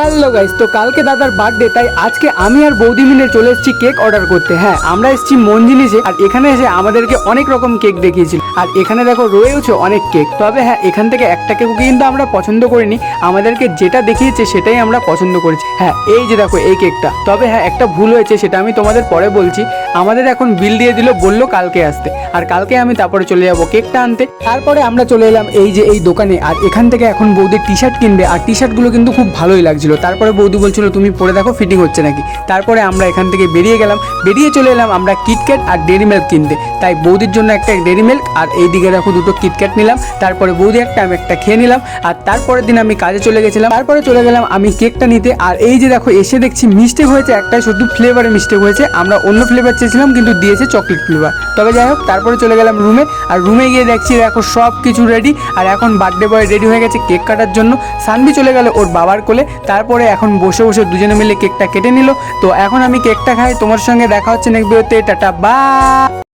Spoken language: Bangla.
হ্যালো গাইস, তো কালকে দাদার বার্থডে, তাই আজকে আমি আর বৌদি মিলে চলে এসেছি কেক অর্ডার করতে। হ্যাঁ, আমরা এসেছি মন জিনিসে, আর এখানে এসে আমাদেরকে অনেক রকম কেক দেখিয়েছিল। আর এখানে দেখো রয়েছে অনেক কেক, তবে হ্যাঁ এখান থেকে একটা কেকও কিন্তু আমরা পছন্দ করিনি, আমাদেরকে যেটা দেখিয়েছে সেটাই আমরা পছন্দ করেছি। হ্যাঁ, এই যে দেখো এই কেকটা, তবে হ্যাঁ একটা ভুল হয়েছে, সেটা আমি তোমাদের পরে বলছি। আমাদের এখন বিল দিয়ে দিল, বললো কালকে আসতে, আর কালকে আমি তারপরে চলে যাবো কেকটা আনতে। তারপরে আমরা চলে এলাম এই যে এই দোকানে, আর এখান থেকে এখন বৌদি টি শার্ট কিনবে, আর টি শার্টগুলো কিন্তু খুব ভালোই লাগছিল। তারপরে বৌদি বলছিল তুমি পরে দেখো ফিটিং হচ্ছে নাকি। তারপরে আমরা এখান থেকে বেরিয়ে গেলাম, বেরিয়ে চলে এলাম আমরা কিটক্যাট আর ডেরি মিল্ক কিনতে। তাই বৌদির জন্য একটা ডেরি মিল্ক, আর এইদিকে দেখো দুটো কিটক্যাট নিলাম। তারপরে বৌদি একটা, আমি একটা খেয়ে নিলাম। আর তারপরের দিন আমি কাজে চলে গেছিলাম, তারপরে চলে গেলাম আমি কেকটা নিতে। আর এই যে দেখো এসে দেখছি মিস্টেক হয়েছে, একটাই শুধু ফ্লেভারে মিস্টেক হয়েছে, আমরা অন্য ফ্লেভার চেয়েছিলাম কিন্তু দিয়েছে চকলেট ফ্লেভার। তবে যাই হোক, তারপরে চলে গেলাম রুমে, আর রুমে গিয়ে দেখছি দেখো সব কিছু রেডি। আর এখন বার্থডে বয় রেডি হয়ে গেছে কেক কাটার জন্য, সানভি চলে গেল ওর বাবার কোলে। তারপরে এখন বসে বসে দুজনে মিলে কেকটা কেটে নিল। তো এখন আমি কেকটা খাই, তোমার সঙ্গে দেখা হচ্ছে নেক্সট ভিডিওতে। Tata, by.